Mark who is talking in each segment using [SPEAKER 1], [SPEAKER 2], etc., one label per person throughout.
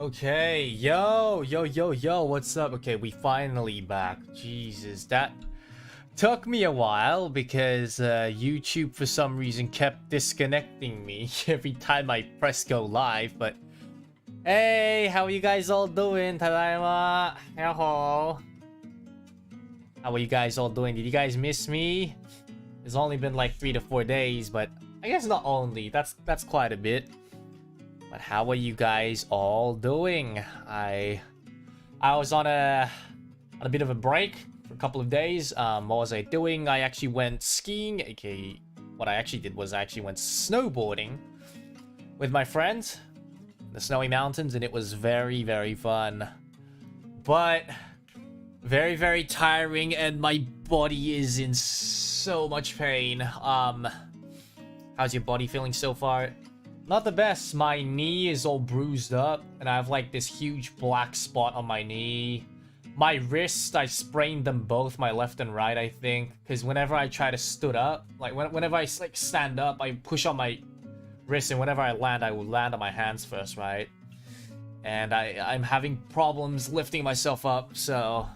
[SPEAKER 1] Okay, yo, what's up? Okay, we finally back. Jesus, that took me a while because YouTube for some reason kept disconnecting me every time I press go live, but hey, how are you guys all doing? Tadaima. Hello. How are you guys all doing? Did you guys miss me? It's only been like 3 to 4 days, but I guess not only. That's quite a bit. But how are you guys all doing? I was on a bit of a break for a couple of days. What was I doing? I actually went skiing. Okay, what I actually did was I actually went snowboarding with my friends in the snowy mountains, and it was very, very fun. But very, very tiring, and my body is in so much pain. How's your body feeling so far? Not the best. My knee is all bruised up, and I have like this huge black spot on my knee. My wrist, I sprained them both, my left and right, I think, because whenever I try to stood up, like whenever I like stand up, I push on my wrist, and whenever I land, I will land on my hands first, right? And I'm having problems lifting myself up, so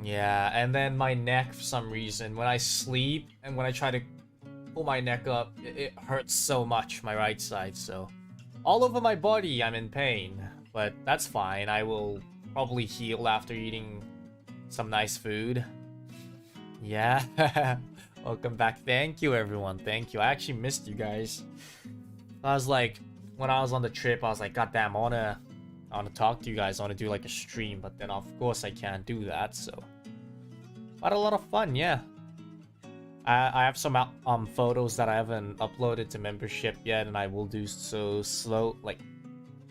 [SPEAKER 1] yeah. And then my neck, for some reason, when I sleep and when I try to pull my neck up, it hurts so much, my right side. So all over my body I'm in pain, but that's fine. I will probably heal after eating some nice food. Yeah. Welcome back. Thank you, everyone. Thank you. I actually missed you guys. I was like, when I was on the trip, I was like, god damn, I wanna talk to you guys. I wanna do like a stream, but then of course I can't do that. So but a lot of fun. Yeah, I have some photos that I haven't uploaded to membership yet, and I will do so slow. Like,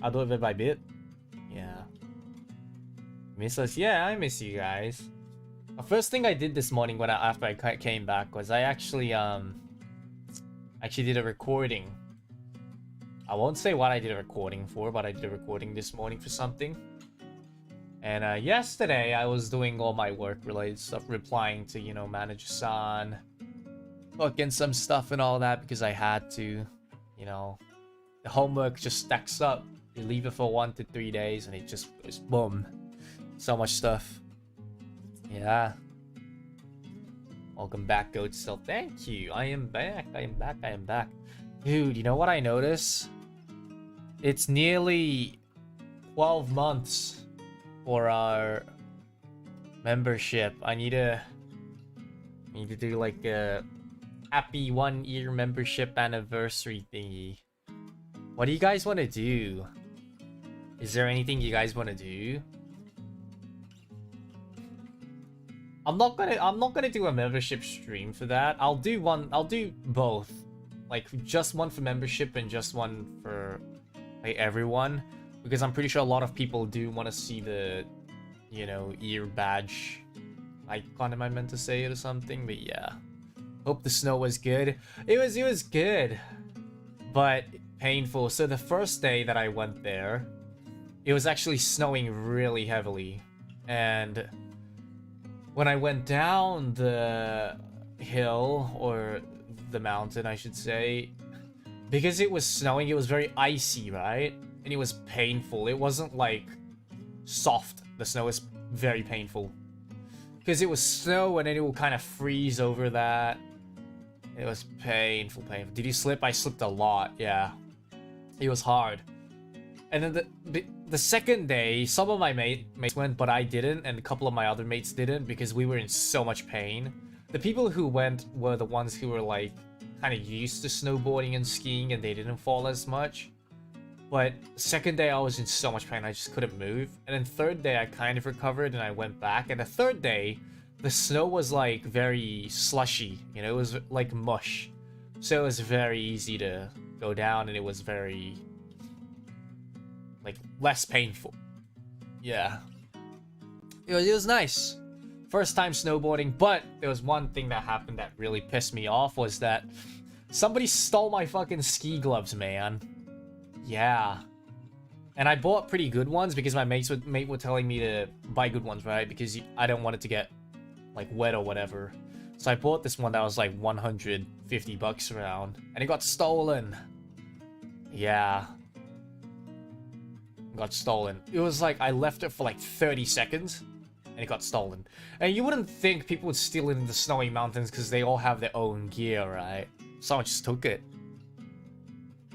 [SPEAKER 1] I'll do it bit by bit. Yeah. Miss us? Yeah, I miss you guys. The first thing I did this morning after I came back was I actually did a recording. I won't say what I did a recording for, but I did a recording this morning for something. And yesterday I was doing all my work-related stuff, replying to, you know, manager-san, booking some stuff and all that because I had to. You know, the homework just stacks up. You leave it for 1 to 3 days and it just goes boom. So much stuff. Yeah. Welcome back, Goat Still. Thank you. I am back. I am back. I am back. Dude, you know what I notice? It's nearly 12 months for our membership. I need to do like a happy 1-year membership anniversary thingy. What do you guys want to do? Is there anything you guys want to do? I'm not gonna do a membership stream for that. I'll do both. Like just one for membership and just one for like everyone. Because I'm pretty sure a lot of people do want to see the, you know, ear badge icon. Am I meant to say it or something? But yeah. Hope the snow was good. It was good, but painful. So the first day that I went there, it was actually snowing really heavily, and when I went down the hill, or the mountain, I should say, because it was snowing, it was very icy, right? And it was painful. It wasn't like soft. The snow is very painful because it was snow, and then it will kind of freeze over that. It was painful. Did you slip? I slipped a lot. Yeah, it was hard. And then the second day, some of my mates went, but I didn't, and a couple of my other mates didn't because we were in so much pain. The people who went were the ones who were like kind of used to snowboarding and skiing, and they didn't fall as much. But second day I was in so much pain I just couldn't move. And then third day I kind of recovered and I went back. And the third day, the snow was like very slushy. You know, it was like mush. So it was very easy to go down, and it was very like less painful. Yeah. It was nice. First time snowboarding, but there was one thing that happened that really pissed me off, was that somebody stole my fucking ski gloves, man. Yeah. And I bought pretty good ones because my mate were telling me to buy good ones, right? Because I don't want it to get like wet or whatever. So I bought this one that was like 150 bucks around, and it got stolen. Yeah. got stolen. It was like I left it for like 30 seconds and it got stolen. And you wouldn't think people would steal it in the snowy mountains because they all have their own gear, right? Someone just took it.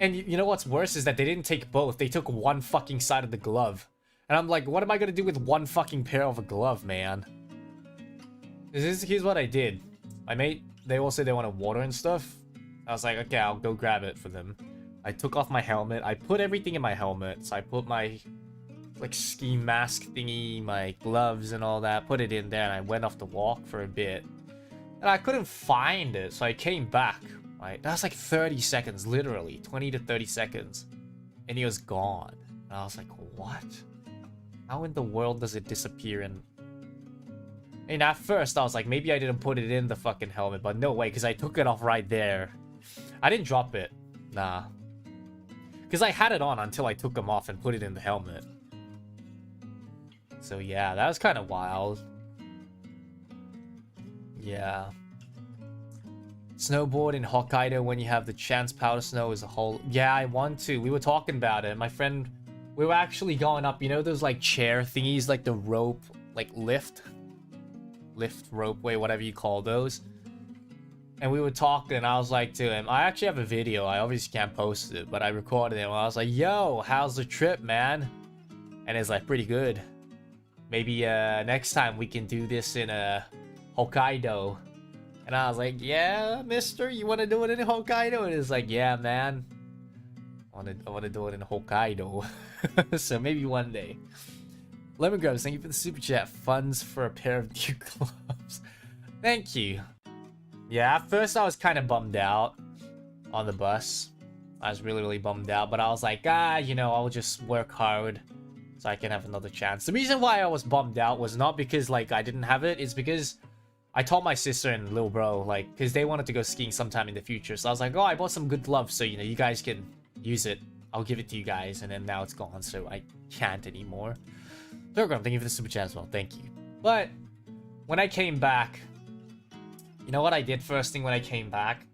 [SPEAKER 1] And you know what's worse is that they didn't take both. They took one fucking side of the glove. And I'm like, what am I gonna do with one fucking pair of a glove, man? Here's what I did. My mate, they all said they wanted water and stuff. I was like, okay, I'll go grab it for them. I took off my helmet. I put everything in my helmet. So I put my, like, ski mask thingy, my gloves and all that. Put it in there and I went off the walk for a bit. And I couldn't find it, so I came back. Right? That was like 30 seconds, literally. 20 to 30 seconds. And he was gone. And I was like, what? How in the world does it disappear? And at first, I was like, maybe I didn't put it in the fucking helmet. But no way, because I took it off right there. I didn't drop it. Nah. Because I had it on until I took them off and put it in the helmet. So yeah, that was kind of wild. Yeah. Snowboard in Hokkaido when you have the chance. Powder snow is a whole... Yeah, I want to. We were talking about it. My friend... We were actually going up, you know those like chair thingies, like the rope, like lift ropeway, whatever you call those. And we were talking, and I was like to him, I actually have a video. I obviously can't post it, but I recorded it. And I was like, yo, how's the trip, man? And it's like, pretty good. Maybe next time we can do this in Hokkaido. And I was like, yeah, mister, you want to do it in Hokkaido? And it's like, yeah, man. I want to do it in Hokkaido. So maybe one day. Lemon Grubs, thank you for the super chat. Funds for a pair of new gloves. Thank you. Yeah, at first I was kind of bummed out on the bus. I was really, really bummed out. But I was like, you know, I'll just work hard so I can have another chance. The reason why I was bummed out was not because, like, I didn't have it. It's because I told my sister and little bro, like, because they wanted to go skiing sometime in the future. So I was like, oh, I bought some good gloves so, you know, you guys can use it. I'll give it to you guys. And then now it's gone, so I can't anymore. Program, thank you for the super chat as well. Thank you. But when I came back, you know what I did first thing when I came back?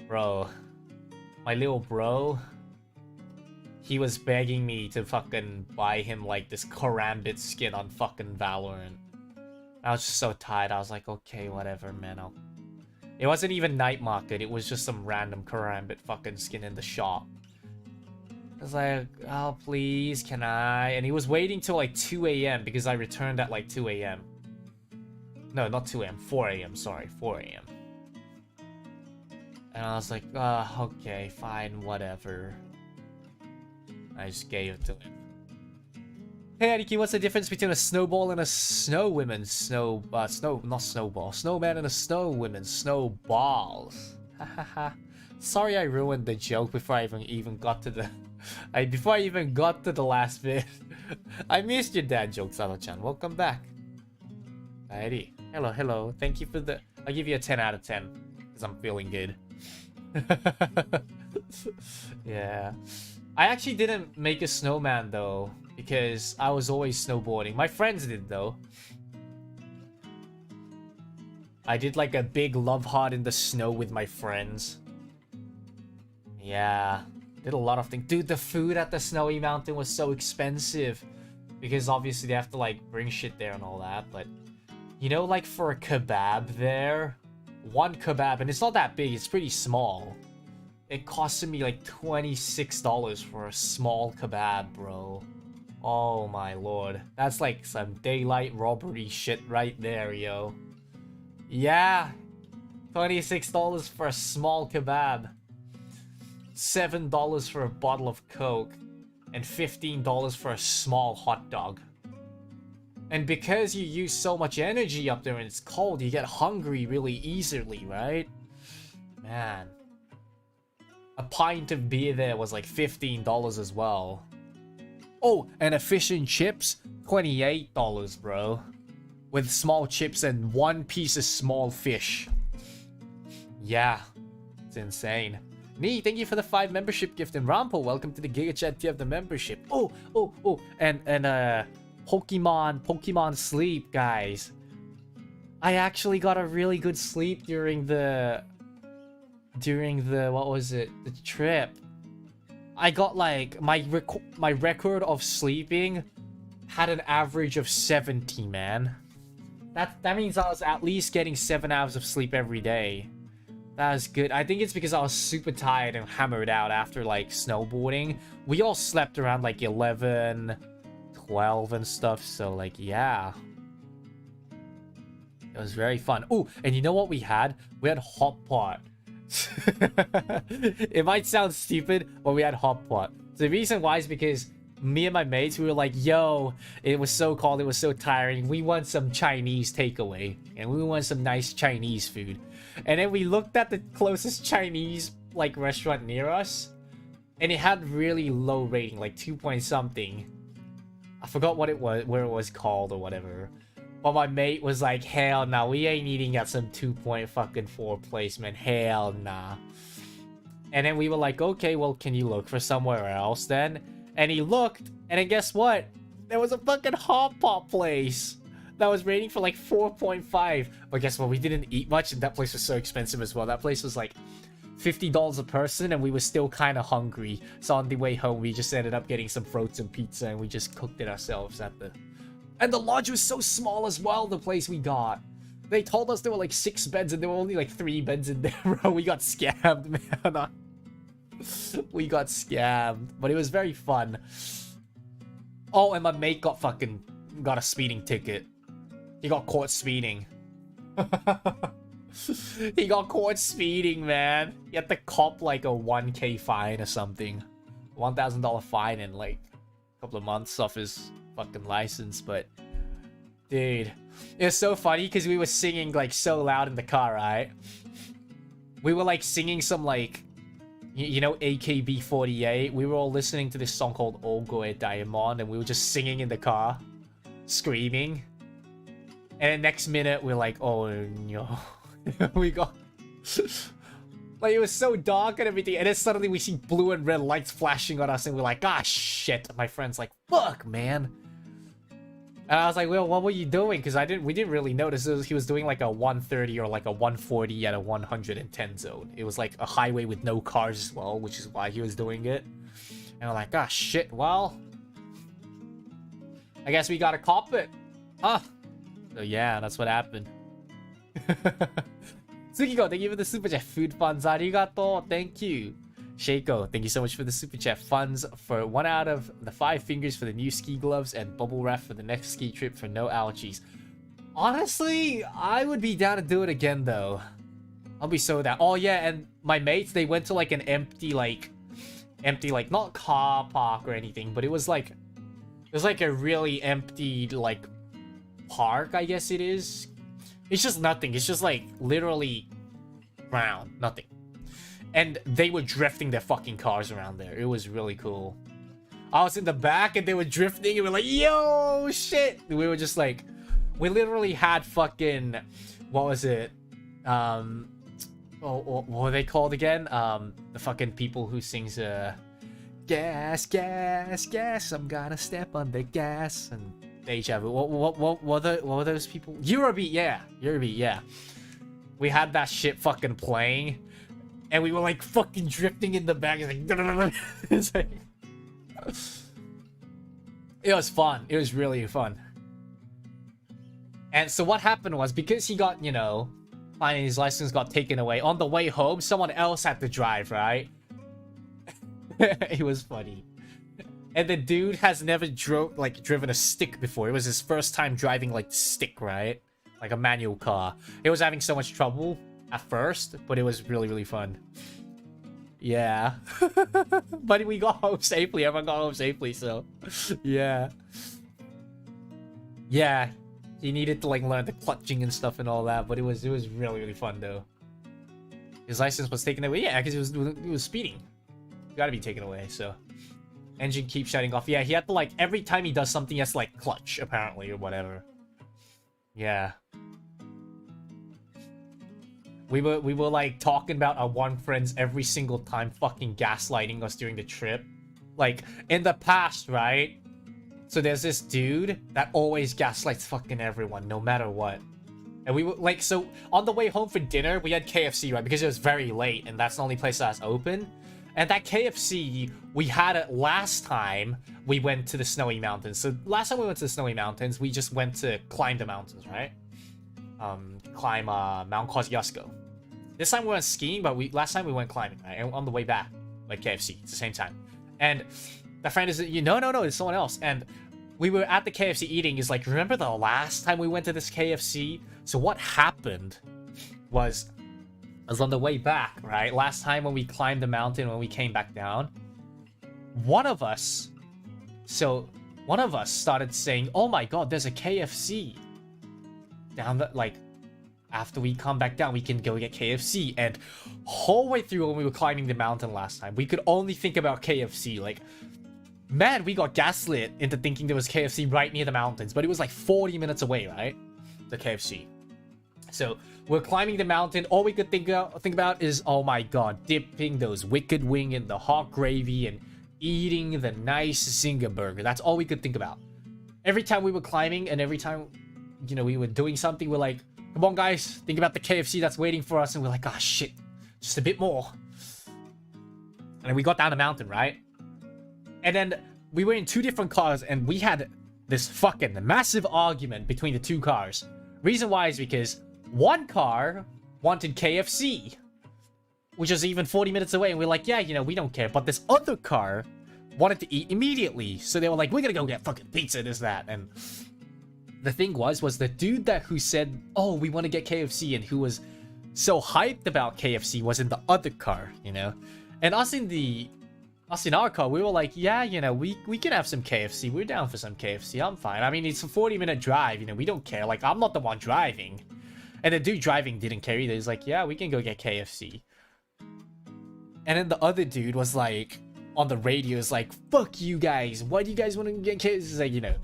[SPEAKER 1] Bro, my little bro, he was begging me to fucking buy him like this Karambit skin on fucking Valorant. I was just so tired. I was like, okay, whatever, man. It wasn't even night market. It was just some random Karambit fucking skin in the shop. I was like, oh, please, can I? And he was waiting till like 2 a.m. because I returned at like 2 a.m. No, not 2 a.m. 4 a.m. Sorry, 4 a.m. And I was like, okay, fine, whatever. I just gave it to him. Hey, Aniki, what's the difference between a snowball and a snowwoman? Not snowball. Snowman and a snowwoman. Snowballs. Hahaha. Sorry I ruined the joke before I even got to the... before I even got to the last bit. I missed your dad joke, Sano-chan. Welcome back. Alrighty. Hello, hello. Thank you for the... I'll give you a 10 out of 10. Because I'm feeling good. Yeah. I actually didn't make a snowman, though. Because I was always snowboarding. My friends did, though. I did like a big love heart in the snow with my friends. Yeah. Did a lot of things. Dude, the food at the snowy mountain was so expensive. Because obviously they have to like bring shit there and all that. But, you know, like for a kebab there, one kebab, and it's not that big, it's pretty small. It costed me like $26 for a small kebab, bro. Oh my lord. That's like some daylight robbery shit right there, yo. Yeah. $26 for a small kebab. $7 for a bottle of Coke. And $15 for a small hot dog. And because you use so much energy up there and it's cold, you get hungry really easily, right? Man. A pint of beer there was like $15 as well. Oh, and a fish and chips? $28, bro. With small chips and one piece of small fish. Yeah. It's insane. Nee, thank you for the 5 membership gift. And Rampo, welcome to the Giga Chat tier of the membership. Oh. And Pokemon sleep, guys. I actually got a really good sleep during the what was it? The trip. I got like my record of sleeping had an average of 70, man. That means I was at least getting 7 hours of sleep every day. That was good. I think it's because I was super tired and hammered out after like snowboarding. We all slept around like 11, 12 and stuff. So like, yeah. It was very fun. Oh, and you know what we had? We had hot pot. It might sound stupid, but we had hot pot. So the reason why is because me and my mates, we were like, yo, it was so cold, it was so tiring. We want some Chinese takeaway. And we want some nice Chinese food. And then we looked at the closest Chinese like restaurant near us. And it had really low rating, like 2 point something. I forgot what it was, where it was called or whatever. But my mate was like, hell nah, we ain't eating at some 2.4 place, man. Hell nah. And then we were like, okay, well, can you look for somewhere else then? And he looked, and then guess what? There was a fucking hot pot place that was rating for like 4.5. But guess what? We didn't eat much, and that place was so expensive as well. That place was like $50 a person, and we were still kind of hungry. So on the way home, we just ended up getting some frozen pizza, and we just cooked it ourselves at the... And the lodge was so small as well, the place we got. They told us there were like 6 beds, and there were only like 3 beds in there, bro. We got scammed, man. We got scammed. But it was very fun. Oh, and my mate got a speeding ticket. He got caught speeding. He got caught speeding, man. He had to cop like a 1K fine or something. $1,000 fine in like a couple of months off his fucking license. But dude, it was so funny because we were singing like so loud in the car, right? We were like singing some like, you know, AKB48. We were all listening to this song called Ogoe Diamond, and we were just singing in the car, screaming. And then next minute we're like, oh no. We got like, it was so dark and everything, and then suddenly we see blue and red lights flashing on us, and we're like, ah shit. My friend's like, fuck, man. And I was like, well, what were you doing? Because we didn't really notice. He was doing like a 130 or like a 140 at a 110 zone. It was like a highway with no cars as well, which is why he was doing it. And we're like, ah shit, well, I guess we gotta cop it. Huh. So yeah, that's what happened. Tsukiko, thank you for the super chat. Food funds, arigato. Thank you. Shaco, thank you so much for the super chat. Funds for 1 out of the 5 fingers for the new ski gloves and bubble wrap for the next ski trip for no ouchies. Honestly, I would be down to do it again though. I'll be so down. Oh yeah, and my mates, they went to like an empty like not car park or anything, but it was like a really empty like park, I guess it is. It's just nothing. It's just like literally ground, nothing. And they were drifting their fucking cars around there. It was really cool. I was in the back and they were drifting and we're like, yo, shit. We were just like, we literally had fucking, what was it? What were they called again? The fucking people who sings, gas, gas, gas, I'm gonna step on the gas. And deja vu. What were those people? Eurobeat, yeah. Eurobeat, yeah. We had that shit fucking playing. And we were like fucking drifting in the back. It's like, it was fun. It was really fun. And so what happened was, because he got, you know, finally his license got taken away, on the way home, someone else had to drive, right? It was funny. And the dude has never driven a stick before. It was his first time driving like stick, right? Like a manual car. He was having so much trouble at first, but it was really, really fun. Yeah. But we got home safely. Everyone got home safely, so yeah. Yeah. He needed to like learn the clutching and stuff and all that, but it was really, really fun though. His license was taken away. Yeah, because he was speeding. It gotta be taken away, so. Engine keeps shutting off. Yeah, he had to like, every time he does something, he has to like clutch, apparently, or whatever. Yeah. We were like talking about our one friends every single time fucking gaslighting us during the trip. Like, in the past, right? So there's this dude that always gaslights fucking everyone, no matter what. And we were like, so on the way home for dinner, we had KFC, right? Because it was very late and that's the only place that's open. And that KFC, we had it last time we went to the snowy mountains. So last time we went to the snowy mountains, we just went to climb the mountains, right? Climb Mount Kosciuszko. This time we went skiing, but last time we went climbing, right? And on the way back, like KFC, it's the same time. And the friend is, no, it's someone else. And we were at the KFC eating. Is like, remember the last time we went to this KFC? So what happened was on the way back, right? Last time when we climbed the mountain, when we came back down, one of us started saying, oh my god, there's a KFC down the, like, after we come back down, we can go get KFC. And whole way through when we were climbing the mountain last time, we could only think about KFC. Like, man, we got gaslit into thinking there was KFC right near the mountains, but it was like 40 minutes away, right? The KFC. So we're climbing the mountain. All we could think about is, oh my god, dipping those wicked wing in the hot gravy and eating the nice Zinger burger. That's all we could think about. Every time we were climbing and every time, you know, we were doing something, we're like, come on guys, think about the KFC that's waiting for us. And we're like, ah, shit, just a bit more. And then we got down the mountain, right? And then we were in two different cars and we had this fucking massive argument between the two cars. Reason why is because one car wanted KFC, which is even 40 minutes away, and we're like, yeah, you know, we don't care. But this other car wanted to eat immediately, so they were like, we're gonna go get fucking pizza, this, that. And the thing was the dude who said, oh, we want to get KFC, and who was so hyped about KFC was in the other car, you know? And us in our car, we were like, yeah, you know, we can have some KFC. We're down for some KFC. I'm fine. I mean, it's a 40-minute drive, you know, we don't care. Like, I'm not the one driving. And the dude driving didn't care either. He's like, yeah, we can go get KFC. And then the other dude was like, on the radio, is like, fuck you guys. Why do you guys want to get KFC? It's like, you know,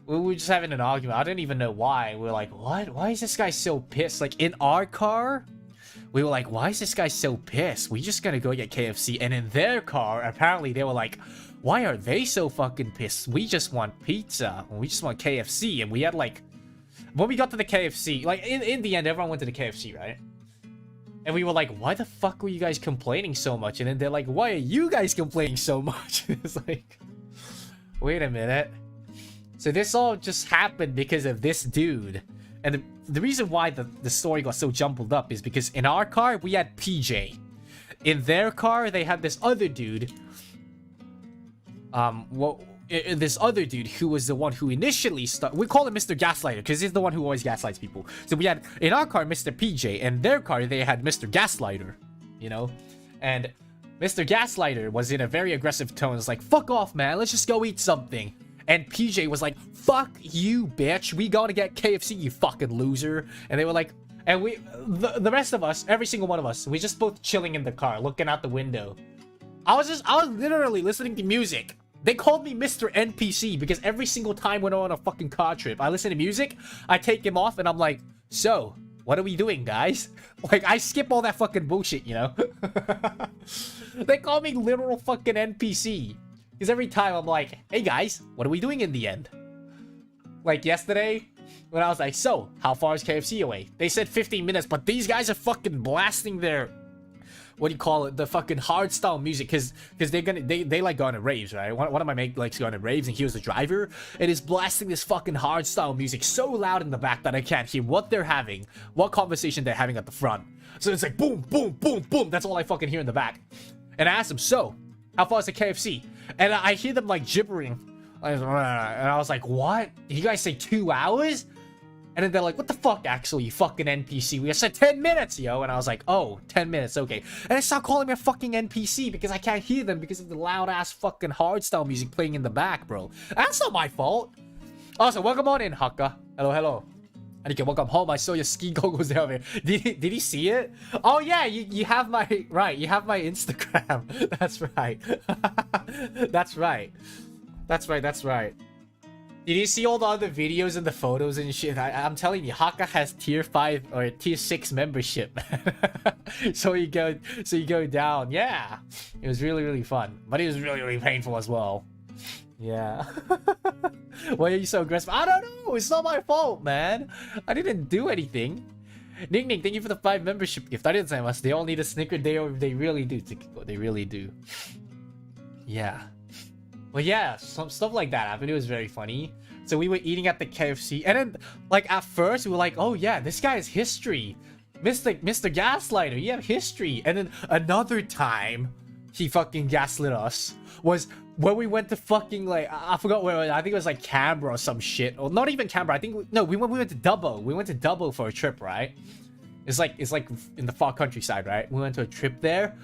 [SPEAKER 1] we were just having an argument. I didn't even know why. We're like, what? Why is this guy so pissed? Like, in our car, we were like, why is this guy so pissed? We just gonna go get KFC. And in their car, apparently they were like, why are they so fucking pissed? We just want pizza. We just want KFC. And we had like, when we got to the KFC, like in the end, everyone went to the KFC, right? And we were like, why the fuck were you guys complaining so much? And then they're like, why are you guys complaining so much? It's like, wait a minute. So this all just happened because of this dude. And the reason why the story got so jumbled up is because in our car, we had PJ. In their car, they had this other dude. This other dude who was the one who initially started. We call him Mr. Gaslighter because he's the one who always gaslights people. So we had, in our car, Mr. PJ. And their car, they had Mr. Gaslighter. You know? And Mr. Gaslighter was in a very aggressive tone. It's like, fuck off, man. Let's just go eat something. And PJ was like, fuck you, bitch. We gotta get KFC, you fucking loser. And they were like, and we, the rest of us, every single one of us, we just both chilling in the car, looking out the window. I was literally listening to music. They called me Mr. NPC because every single time when I'm on a fucking car trip, I listen to music, I take him off, and I'm like, so, what are we doing, guys? Like, I skip all that fucking bullshit, you know? They call me literal fucking NPC. Because every time I'm like, hey guys, what are we doing in the end? Like yesterday, when I was like, so, how far is KFC away? They said 15 minutes, but these guys are fucking blasting their, what do you call it, the fucking hardstyle music, because they like going to raves, right? One of my mates likes going to raves, and he was the driver, and is blasting this fucking hardstyle music so loud in the back that I can't hear what they're having, what conversation they're having at the front. So it's like boom, boom, boom, boom, that's all I fucking hear in the back. And I asked them, so, how far is the KFC? And I hear them like gibbering. And I was like, what? Did you guys say 2 hours? And then they're like, what the fuck, Axel, you fucking NPC? We said 10 minutes, yo. And I was like, oh, 10 minutes, okay. And they start calling me a fucking NPC because I can't hear them because of the loud-ass fucking hardstyle music playing in the back, bro. That's not my fault. Also, welcome on in, Hakka. Hello, hello. And welcome home. I saw your ski goggles there. Did he see it? Oh yeah, you have my you have my Instagram. That's right. That's right. That's right. Did you see all the other videos and the photos and shit? I'm telling you, Hakka has tier 5 or tier 6 membership. so you go down. Yeah. It was really fun. But it was really painful as well. Yeah. Why are you so aggressive? I don't know. It's not my fault, man. I didn't do anything. Ning Ning, thank you for the 5 membership gift. They all need a snicker. They really do. They really do. Yeah. But yeah, some stuff like that happened. It was very funny. So we were eating at the KFC, and then like at first we were like, oh yeah, this guy has history. Mr. Gaslighter, you have history. And then another time he fucking gaslit us was when we went to fucking like I forgot where. I think it was like Canberra or some shit, or not even Canberra. I think we went to Dubbo. We went to Dubbo for a trip, right? It's like in the far countryside, right? We went to a trip there.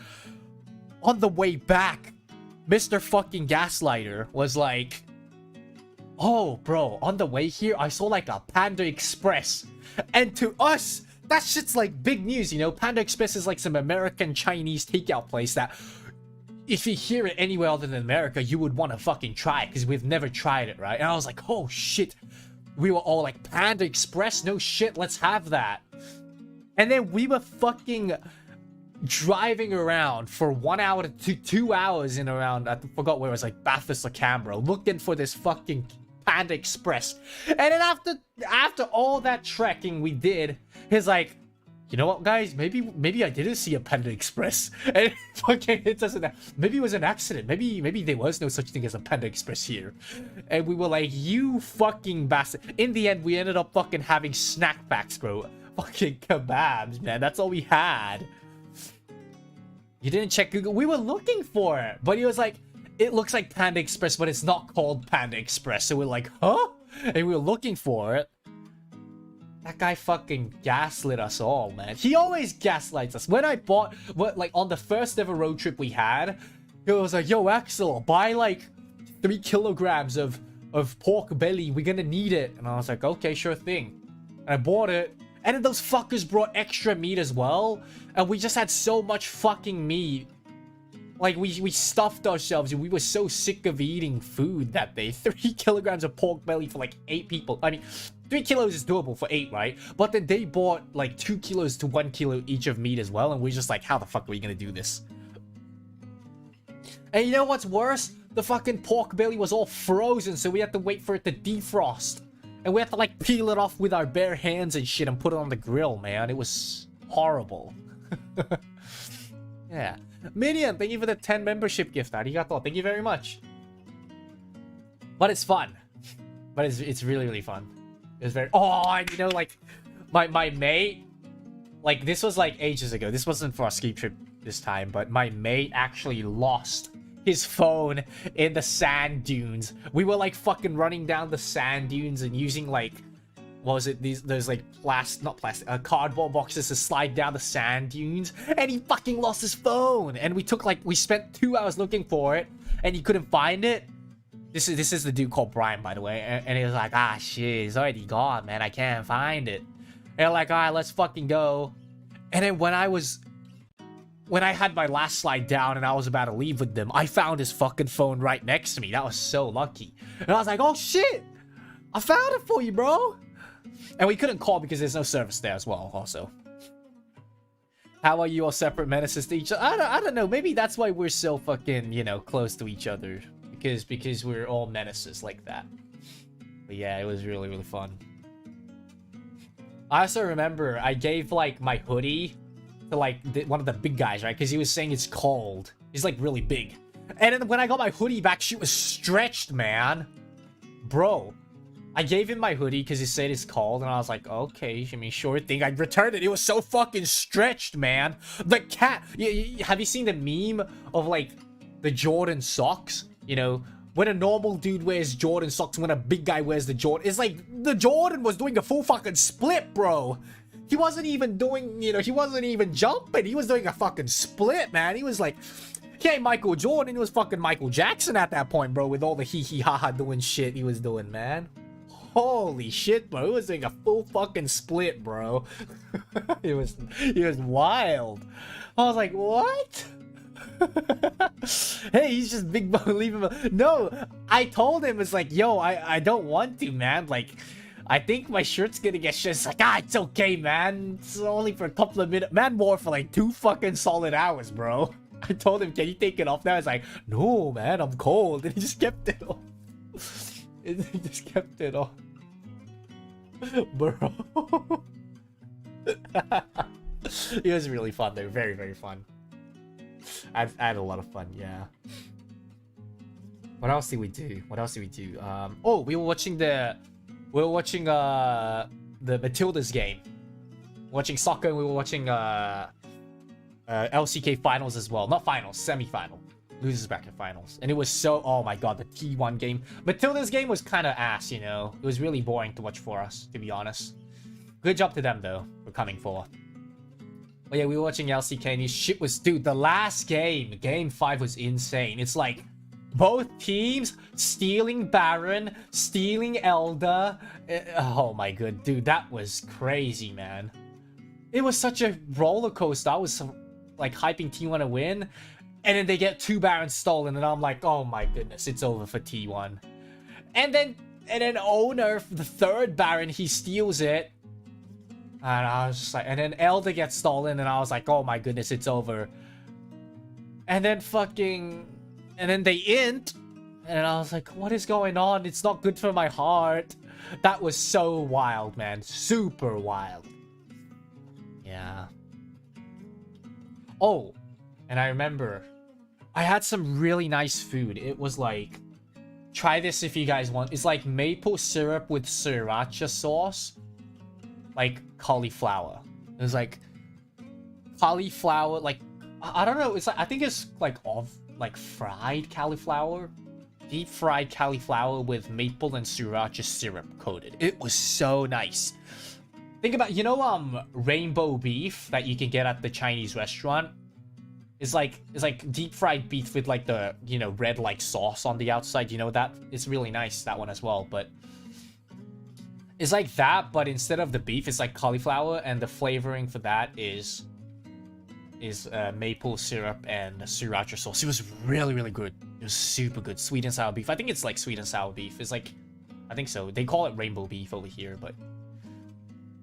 [SPEAKER 1] On the way back, Mr. fucking Gaslighter was like, oh bro, on the way here I saw like a Panda Express, and to us that shit's like big news, you know. Panda Express is like some American Chinese takeout place that if you hear it anywhere other than America, you would want to fucking try it, because we've never tried it, right? And I was like, oh shit. We were all like, Panda Express? No shit, let's have that. And then we were fucking driving around for 1 hour to 2 hours in around, I forgot where it was, like Bathurst or Canberra, looking for this fucking Panda Express. And then after all that trekking we did, he's like, you know what, guys? Maybe I didn't see a Panda Express. And fucking it doesn't. Maybe it was an accident. Maybe there was no such thing as a Panda Express here. And we were like, you fucking bastard. In the end, we ended up fucking having snack packs, bro. Fucking kebabs, man. That's all we had. You didn't check Google. We were looking for it, but he was like, it looks like Panda Express, but it's not called Panda Express. So we're like, huh? And we were looking for it. That guy fucking gaslit us all, man. He always gaslights us. When I bought, like on the first ever road trip we had, he was like, yo, Axel, buy like 3 kilograms of pork belly. We're gonna need it. And I was like, okay, sure thing. And I bought it. And then those fuckers brought extra meat as well. And we just had so much fucking meat. Like, we stuffed ourselves, and we were so sick of eating food that day. 3 kilograms of pork belly for like 8 people. I mean, 3 kilos is doable for 8, right? But then they bought like 2 kilos to 1 kilo each of meat as well, and we're just like, how the fuck are we gonna do this? And you know what's worse? The fucking pork belly was all frozen, so we had to wait for it to defrost. And we had to like peel it off with our bare hands and shit and put it on the grill, man. It was horrible. Yeah. Minion, thank you for the 10 membership gift. Arigato. Thank you very much. But it's fun. But it's really, really fun. It's very... Oh, and you know, like, my mate... Like, this was, like, ages ago. This wasn't for a ski trip this time, but my mate actually lost his phone in the sand dunes. We were, like, fucking running down the sand dunes and using, like... What was it? Those like cardboard boxes to slide down the sand dunes, and he fucking lost his phone. And we spent 2 hours looking for it, and he couldn't find it. This is the dude called Brian, by the way, and he was like, ah shit, it's already gone, man. I can't find it. And they're like, all right, let's fucking go. And then when I had my last slide down and I was about to leave with them, I found his fucking phone right next to me. That was so lucky. And I was like, oh shit, I found it for you, bro. And we couldn't call because there's no service there as well, also. How are you all separate menaces to each other? I don't know. Maybe that's why we're so fucking, you know, close to each other. Because we're all menaces like that. But yeah, it was really, really fun. I also remember I gave, like, my hoodie to, like, one of the big guys, right? Because he was saying it's cold. He's, like, really big. And then when I got my hoodie back, she was stretched, man. Bro. I gave him my hoodie because he said it's cold, and I was like, okay, I mean, sure thing. I returned it. It was so fucking stretched, man. The cat... Have you seen the meme of, like, the Jordan socks? You know, when a normal dude wears Jordan socks, when a big guy wears the Jordan... It's like, the Jordan was doing a full fucking split, bro. He wasn't even doing, you know, he wasn't even jumping. He was doing a fucking split, man. He was like... He ain't Michael Jordan. He was fucking Michael Jackson at that point, bro, with all the hee-hee-ha-ha doing shit he was doing, man. Holy shit, bro. He was doing a full fucking split, bro. It was wild. I was like, what? Hey, he's just big bone, leave him alone. No, I told him, it's like, yo, I don't want to, man. Like, I think my shirt's gonna get shit. It's like, it's okay, man. It's only for a couple of minutes. Man wore for like 2 fucking solid hours, bro. I told him, can you take it off now? He's like, no, man, I'm cold. And he just kept it off. He just kept it off. Bro. It was really fun though, very, very fun. I had a lot of fun, yeah. What else did we do? Oh, we were watching the Matilda's game. Watching soccer, and we were watching LCK finals as well. Not finals, semi-final. Losers bracket finals. And it was so, oh my god, the T1 game. Matilda's game was kind of ass, you know. It was really boring to watch for us, to be honest. Good job to them, though, for coming forth. But yeah, we were watching LCK and his shit was... Dude, the last game, Game 5 was insane. It's like, both teams stealing Baron, stealing Elder. Oh my god, dude, that was crazy, man. It was such a roller coaster. I was, like, hyping T1 to win. And then they get 2 Barons stolen, and I'm like, oh my goodness, it's over for T1. And then Owner, the 3rd Baron, he steals it. And I was just like, and then Elder gets stolen, and I was like, oh my goodness, it's over. And then and then they int, and I was like, what is going on? It's not good for my heart. That was so wild, man. Super wild. Yeah. Oh, and I remember I had some really nice food. It was like, try this if you guys want. It's like maple syrup with sriracha sauce. Like cauliflower. It was like cauliflower, like, I don't know. It's like, I think it's like fried cauliflower. Deep fried cauliflower with maple and sriracha syrup coated. It was so nice. Think about, you know, rainbow beef that you can get at the Chinese restaurant? It's like deep fried beef with like the, you know, red like sauce on the outside. You know that? It's really nice, that one as well. But it's like that, but instead of the beef, it's like cauliflower, and the flavoring for that is maple syrup and sriracha sauce. It was really, really good. It was super good. Sweet and sour beef. I think it's like sweet and sour beef. It's like, I think so. They call it rainbow beef over here, but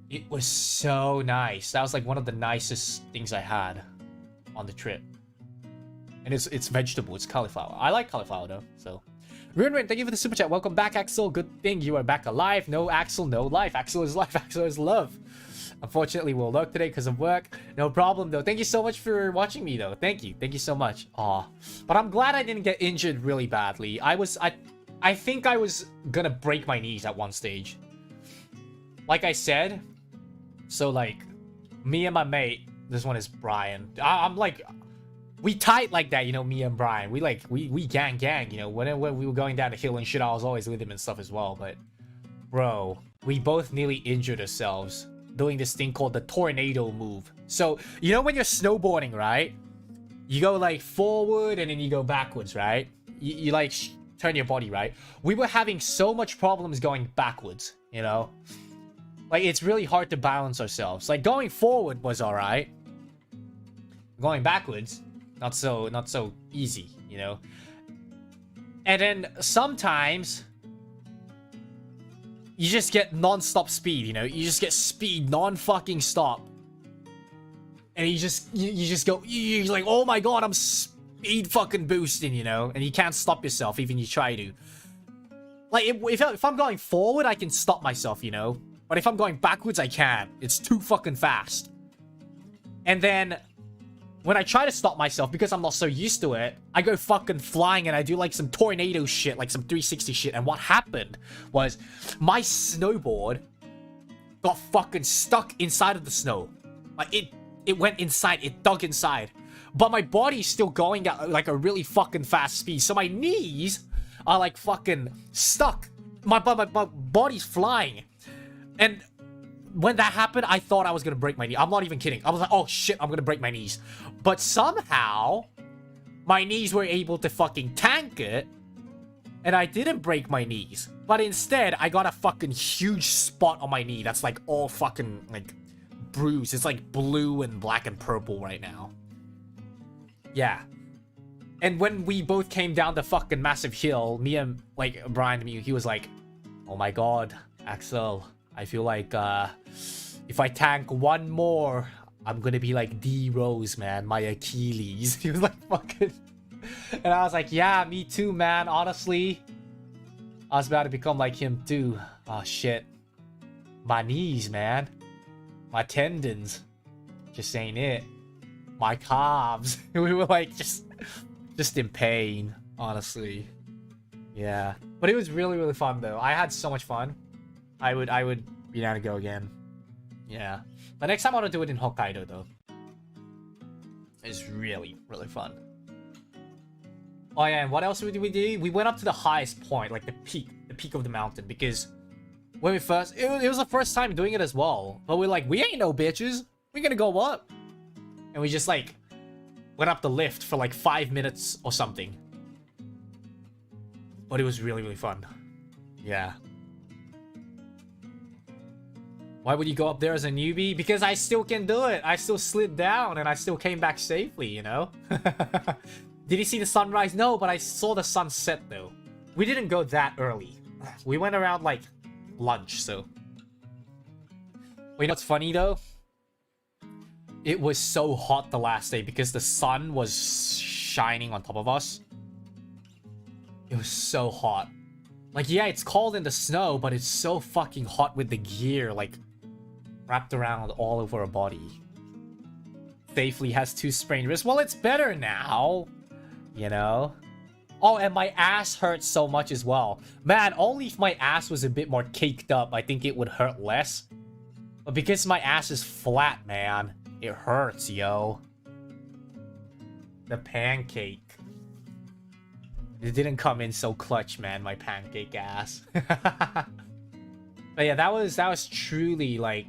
[SPEAKER 1] it was so nice. That was like one of the nicest things I had on the trip. And it's vegetable. It's cauliflower. I like cauliflower though, so. Rin, thank you for the super chat. Welcome back, Axel. Good thing you are back alive. No Axel, no life. Axel is life. Axel is love. Unfortunately, we'll lurk today because of work. No problem, though. Thank you so much for watching me, though. Thank you. Thank you so much. Aw. But I'm glad I didn't get injured really badly. I think I was gonna break my knees at one stage. Like I said, so, like, me and my mate, this one is Brian. I'm like... We tight like that, you know, me and Brian. We gang, you know. Whenever we were going down the hill and shit, I was always with him and stuff as well. But, bro, we both nearly injured ourselves doing this thing called the tornado move. So, you know when you're snowboarding, right? You go, like, forward and then you go backwards, right? You like, turn your body, right? We were having so much problems going backwards, you know? Like, it's really hard to balance ourselves. Like, going forward was alright. Going backwards... Not so easy, you know? And then sometimes you just get non-stop speed, you know? You just get speed non-fucking stop. And you just go, you're like, oh my god, I'm speed fucking boosting, you know? And you can't stop yourself, even you try to. Like, if I'm going forward, I can stop myself, you know? But if I'm going backwards, I can't. It's too fucking fast. And then... when I try to stop myself, because I'm not so used to it, I go fucking flying and I do like some tornado shit, like some 360 shit. And what happened was my snowboard got fucking stuck inside of the snow. Like it went inside, it dug inside. But my body's still going at like a really fucking fast speed. So my knees are like fucking stuck. My body's flying. And... when that happened, I thought I was gonna break my knee. I'm not even kidding. I was like, oh shit, I'm gonna break my knees. But somehow, my knees were able to fucking tank it. And I didn't break my knees. But instead, I got a fucking huge spot on my knee that's like all fucking like bruised. It's like blue and black and purple right now. Yeah. And when we both came down the fucking massive hill, me and like Brian, he was like, oh my god, Axel. I feel like, if I tank one more, I'm gonna be like D-Rose, man. My Achilles. He was like, fucking... And I was like, yeah, me too, man. Honestly, I was about to become like him, too. Oh, shit. My knees, man. My tendons just ain't it. My calves. We were like just in pain, honestly. Yeah. But it was really, really fun though. I had so much fun. I would be down to go again. Yeah. But next time I want to do it in Hokkaido though. It's really, really fun. Oh yeah, and what else did we do? We went up to the highest point, like the peak of the mountain, because when we first, it was the first time doing it as well. But we're like, we ain't no bitches. We're gonna go up. And we just like went up the lift for like 5 minutes or something. But it was really, really fun. Yeah. Why would you go up there as a newbie? Because I still can do it. I still slid down and I still came back safely, you know? Did you see the sunrise? No, but I saw the sunset though. We didn't go that early. We went around like lunch, so. Well, you know what's funny though? It was so hot the last day because the sun was shining on top of us. It was so hot. Like, yeah, it's cold in the snow, but it's so fucking hot with the gear, like, wrapped around all over our body. Safely has 2 sprained wrists. Well, it's better now. You know? Oh, and my ass hurts so much as well. Man, only if my ass was a bit more caked up, I think it would hurt less. But because my ass is flat, man, it hurts, yo. The pancake. It didn't come in so clutch, man, my pancake ass. But yeah, that was truly, like,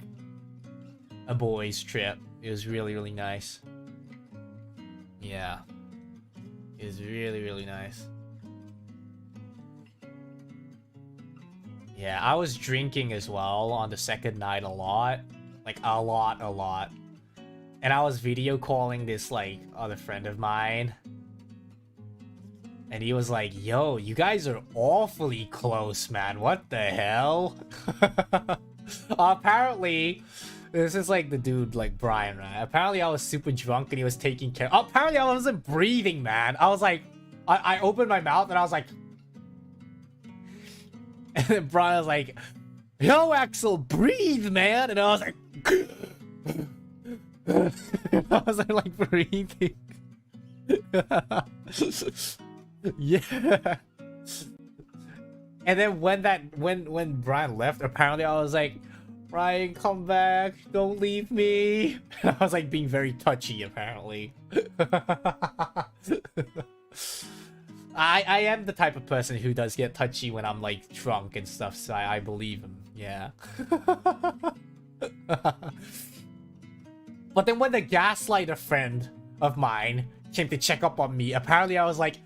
[SPEAKER 1] a boys' trip. It was really, really nice. Yeah. It was really, really nice. Yeah, I was drinking as well on the second night a lot. Like, a lot. And I was video calling this, like, other friend of mine. And he was like, yo, you guys are awfully close, man. What the hell? Apparently, this is like the dude, like Brian, right? Apparently I was super drunk and he was taking care. Apparently I wasn't breathing, man. I was like, I opened my mouth and I was like... And then Brian was like, yo, Axel, breathe, man. And I was like... I was like breathing. Yeah. And then when Brian left, apparently I was like, Brian, come back, don't leave me. I was like being very touchy, apparently. I am the type of person who does get touchy when I'm like drunk and stuff, so I believe him. Yeah. But then when the gaslighter friend of mine came to check up on me, apparently I was like,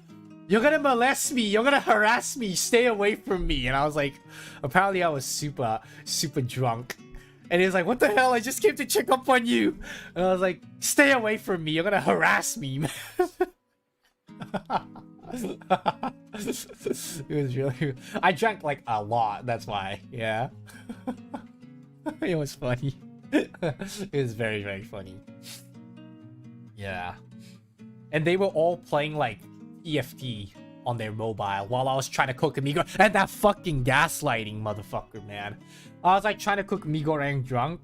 [SPEAKER 1] you're gonna molest me, you're gonna harass me, stay away from me. And I was like, apparently I was super drunk. And he was like, what the hell, I just came to check up on you. And I was like, stay away from me, you're gonna harass me, man. It was really... I drank like a lot, that's why, yeah. It was funny. It was very, very funny. Yeah. And they were all playing like EFT on their mobile while I was trying to cook a mee goreng. And that fucking gaslighting motherfucker, man. I was like trying to cook mee goreng drunk.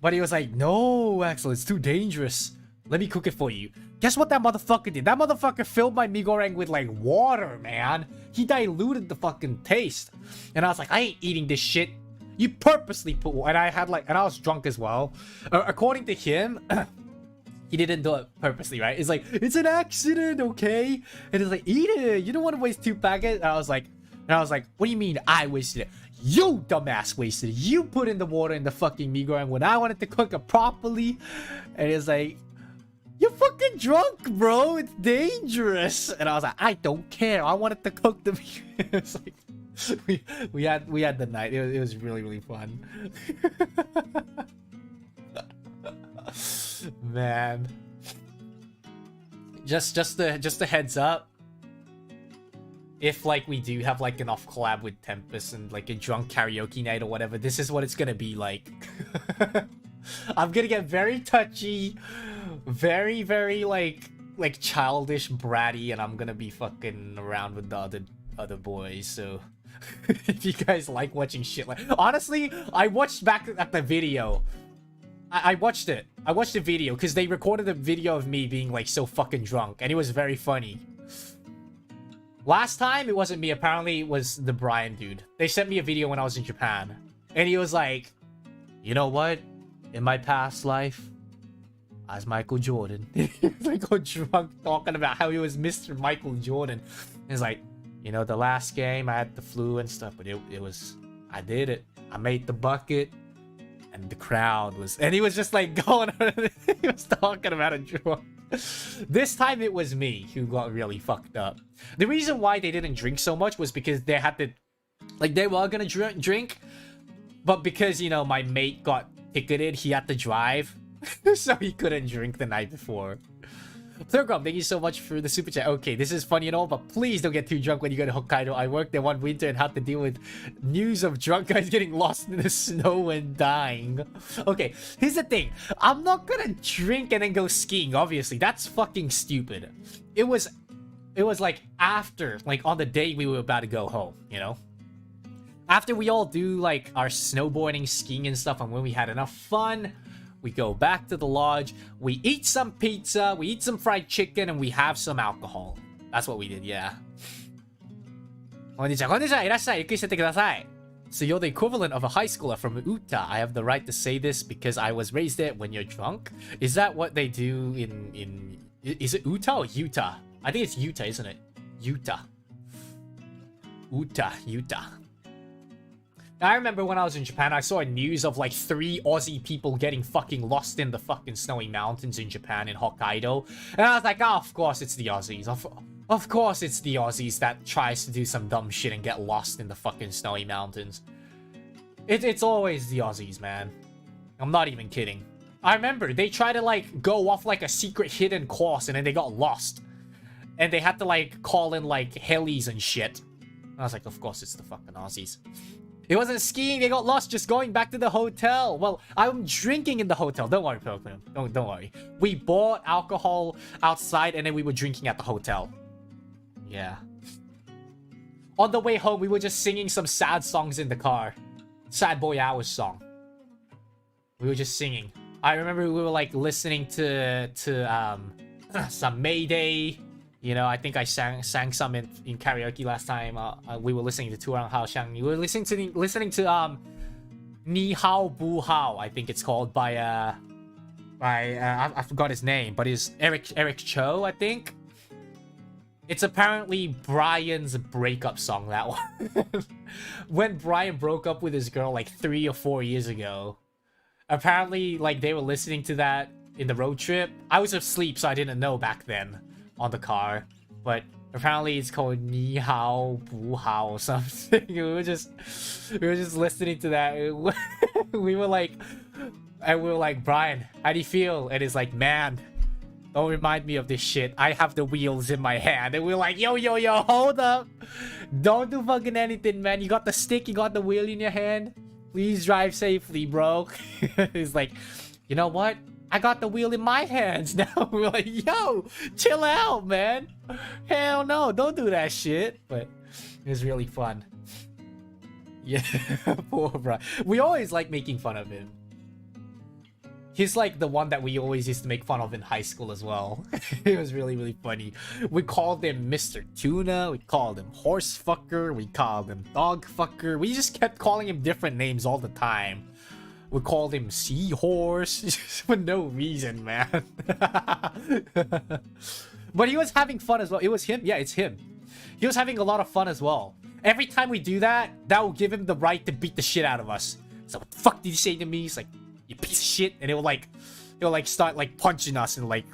[SPEAKER 1] But he was like, no, Axel, it's too dangerous. Let me cook it for you. Guess what that motherfucker did? That motherfucker filled my mee goreng with like water, man. He diluted the fucking taste. And I was like, I ain't eating this shit. You purposely put... And I had like... And I was drunk as well. According to him... He didn't do it purposely, right? It's like, it's an accident, okay? And it's like, eat it. You don't want to waste 2 packets. And I was like, what do you mean I wasted it? You dumbass wasted it. You put in the water in the fucking mee goreng when I wanted to cook it properly. And it's like, you're fucking drunk, bro. It's dangerous. And I was like, I don't care. I wanted to cook the mee. It's like, we had the night. It was really, really fun. Man, just a heads up, if like we do have like an off collab with Tempus and like a drunk karaoke night or whatever, this is what it's gonna be like. I'm gonna get very touchy, very like childish, bratty, and I'm gonna be fucking around with the other boys. So if you guys like watching shit like... Honestly, I watched back at the video I watched it. I watched the video because they recorded a video of me being like so fucking drunk, and it was very funny. Last time it wasn't me. Apparently it was the Brian dude. They sent me a video when I was in Japan, and he was like, "You know what? In my past life, I was Michael Jordan." Like all drunk talking about how he was Mr. Michael Jordan. He's like, "You know, the last game I had the flu and stuff, but it was I did it. I made the bucket." And the crowd was, and he was just like going on, he was talking about a drunk. This time it was me who got really fucked up. The reason why they didn't drink so much was because they had to, like, they were gonna drink, but because, you know, my mate got ticketed, he had to drive, so he couldn't drink the night before. Thurgrum, thank you so much for the super chat. Okay, this is funny and all, but please don't get too drunk when you go to Hokkaido. I worked there one winter and had to deal with news of drunk guys getting lost in the snow and dying. Okay, here's the thing. I'm not gonna drink and then go skiing, obviously. That's fucking stupid. It was like after, like on the day we were about to go home, you know? After we all do like our snowboarding, skiing and stuff, and when we had enough fun, we go back to the lodge, we eat some pizza, we eat some fried chicken, and we have some alcohol. That's what we did, yeah. こんにちは、こんにちは、いらっしゃい、ゆっくりしてってください. So you're the equivalent of a high schooler from Utah. I have the right to say this because I was raised there when you're drunk. Is that what they do in... Is it Utah or Utah? I think it's Utah, isn't it? Utah. Utah. I remember when I was in Japan, I saw a news of like 3 Aussie people getting fucking lost in the fucking snowy mountains in Japan, in Hokkaido. And I was like, oh, of course it's the Aussies. Of course it's the Aussies that tries to do some dumb shit and get lost in the fucking snowy mountains. It's always the Aussies, man. I'm not even kidding. I remember they tried to like go off like a secret hidden course and then they got lost. And they had to like call in like helis and shit. I was like, of course it's the fucking Aussies. It wasn't skiing, they got lost just going back to the hotel. Well, I'm drinking in the hotel. Don't worry, Pilgrim. Don't worry. We bought alcohol outside and then we were drinking at the hotel. Yeah. On the way home, we were just singing some sad songs in the car. Sad Boy Hours song. We were just singing. I remember we were like listening to some Mayday. You know, I think I sang some in karaoke last time. We were listening to Turang Hao Xiang. We were listening to Ni Hao Bu Hao, I think it's called, by I forgot his name, but it's Eric Cho, I think. It's apparently Brian's breakup song, that one. When Brian broke up with his girl like 3 or 4 years ago, apparently like they were listening to that in the road trip. I was asleep, so I didn't know back then. On the car, but apparently it's called Ni Hao Bu Hao or something. we were just listening to that. we were like, Brian, how do you feel? And it's like, man, don't remind me of this shit. I have the wheels in my hand. And we're like, yo, hold up, don't do fucking anything, man. You got the stick, you got the wheel in your hand. Please drive safely, bro. It's like, you know what? I got the wheel in my hands now. We're like, yo, chill out, man. Hell no, don't do that shit. But it was really fun. Yeah, poor bro. We always like making fun of him. He's like the one that we always used to make fun of in high school as well. It was really, really funny. We called him Mr. Tuna. We called him Horse Fucker. We called him Dog Fucker. We just kept calling him different names all the time. We called him Seahorse for no reason, man. But he was having fun as well. It was him? Yeah, it's him. He was having a lot of fun as well. Every time we do that, that will give him the right to beat the shit out of us. So what the fuck did you say to me? He's like, you piece of shit. And he'll like start like punching us and like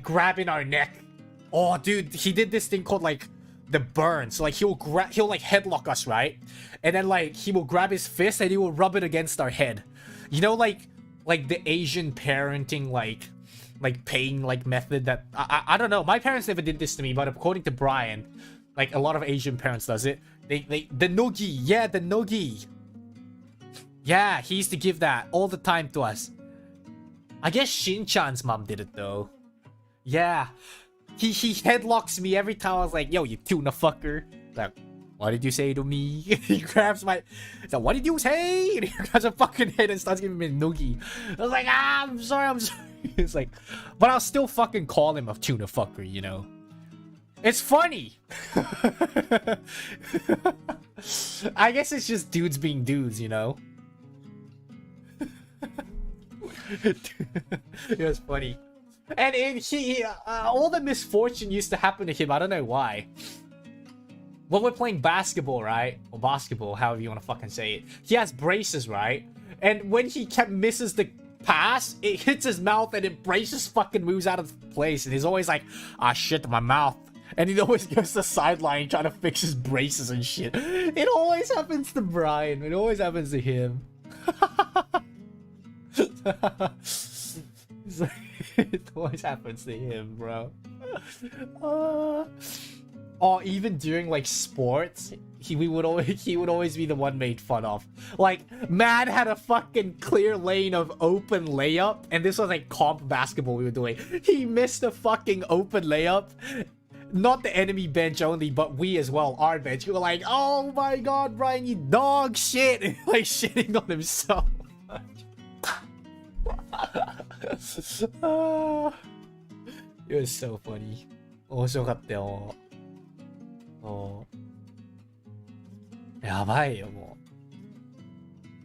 [SPEAKER 1] grabbing our neck. Oh, dude, he did this thing called like the burn. So like he'll like headlock us, right? And then like he will grab his fist and he will rub it against our head. You know, like the Asian parenting, like paying like method that I don't know. My parents never did this to me, but according to Brian, like a lot of Asian parents does it. They the nogi, yeah, the nogi. Yeah, he used to give that all the time to us. I guess Shin-chan's mom did it though. Yeah, he headlocks me every time. I was like, yo, you tuna fucker. Like, What did you say to me? He grabs my... So, what did you say? And he grabs a fucking head and starts giving me a noogie. I was like, I'm sorry. It's like... But I'll still fucking call him a tuna fucker, you know? It's funny! I guess it's just dudes being dudes, you know? It was funny. And all the misfortune used to happen to him. I don't know why. When we're playing basketball, right? Or basketball, however you want to fucking say it. He has braces, right? And when he misses the pass, it hits his mouth and it braces fucking moves out of place. And he's always like, ah, shit, my mouth. And he always goes to the sideline trying to fix his braces and shit. It always happens to Brian. It always happens to him. It always happens to him, bro. Or even during like sports, he would always be the one made fun of. Like, man had a fucking clear lane of open layup, and this was like comp basketball we were doing. He missed a fucking open layup. Not the enemy bench only, but we as well, our bench. We were like, oh my god, Brian, you dog shit. And like shitting on himself. It was so funny. 面白かったよ。やばいよ、も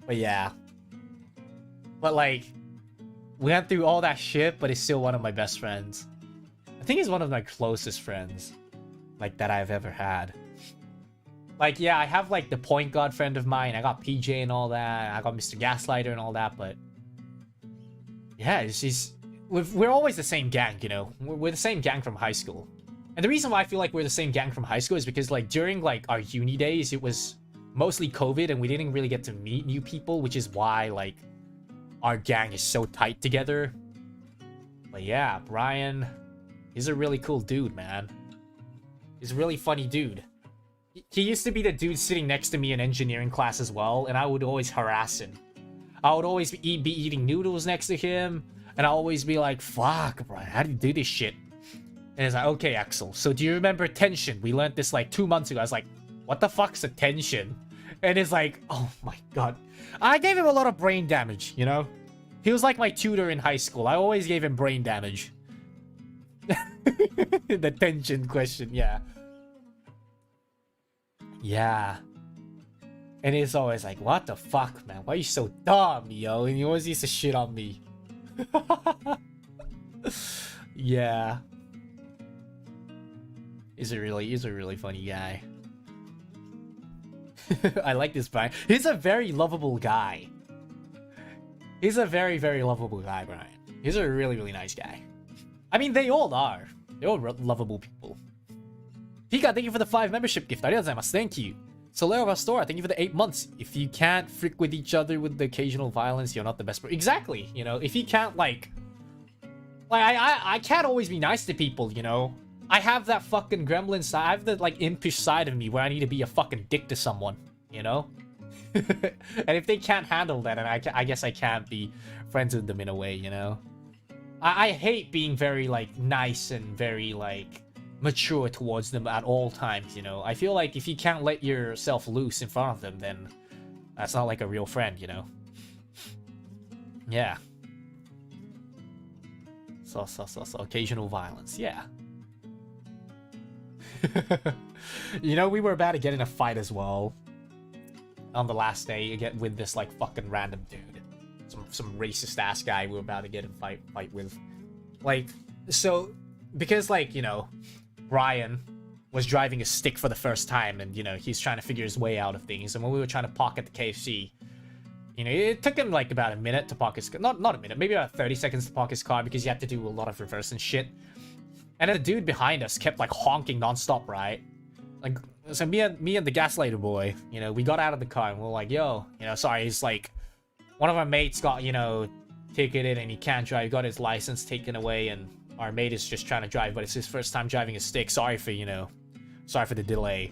[SPEAKER 1] う。But yeah. But like, we went through all that shit, but he's still one of my best friends. I think he's one of my closest friends, like, that I've ever had. Like, yeah, I have, like, the point guard friend of mine. I got PJ and all that. I got Mr. Gaslighter and all that, but... Yeah, we're always the same gang, you know? We're the same gang from high school. And the reason why I feel like we're the same gang from high school is because, like, during, like, our uni days, it was mostly COVID, and we didn't really get to meet new people, which is why, like, our gang is so tight together. But yeah, Brian... He's a really cool dude, man. He's a really funny dude. He used to be the dude sitting next to me in engineering class as well, and I would always harass him. I would always be eating noodles next to him, and I'll always be like, fuck, Brian, how do you do this shit? And he's like, okay, Axel, so do you remember tension? We learned this like 2 months ago. I was like, what the fuck's a tension? And it's like, oh my god. I gave him a lot of brain damage, you know? He was like my tutor in high school. I always gave him brain damage. The tension question, yeah. Yeah. And it's always like, what the fuck, man? Why are you so dumb, yo? And he always used to shit on me. Yeah. He's a really funny guy. I like this Brian. He's a very lovable guy. He's a very lovable guy, Brian. He's a really nice guy. I mean, they all are. They're all lovable people. Giga, thank you for the 5 membership gift. Thank you. Solero Pastor, thank you for the 8 months. If you can't frick with each other with the occasional violence, you're not the best person. Exactly. You know, if you can't, like I can't always be nice to people, you know? I have that fucking gremlin side. I have the, like, impish side of me where I need to be a fucking dick to someone, you know? And if they can't handle that, and I guess I can't be friends with them in a way, you know? I hate being very, like, nice and very, like, mature towards them at all times, you know? I feel like if you can't let yourself loose in front of them, then that's not like a real friend, you know? Yeah. So, occasional violence, yeah. You know, we were about to get in a fight as well. On the last day, again, with this, like, fucking random dude. Some racist-ass guy we were about to get in a fight with. Like, so, because, like, you know, Brian was driving a stick for the first time, and, you know, he's trying to figure his way out of things, and when we were trying to park at the KFC, you know, it took him, like, about a minute to park his car. Not a minute, maybe about 30 seconds to park his car, because he had to do a lot of reverse and shit. And then the dude behind us kept, like, honking nonstop, right? Like, so me and the gaslighter boy, you know, we got out of the car, and we were like, yo, you know, sorry, he's like, one of our mates got, you know, ticketed and he can't drive, got his license taken away, and our mate is just trying to drive, but it's his first time driving a stick. Sorry for the delay.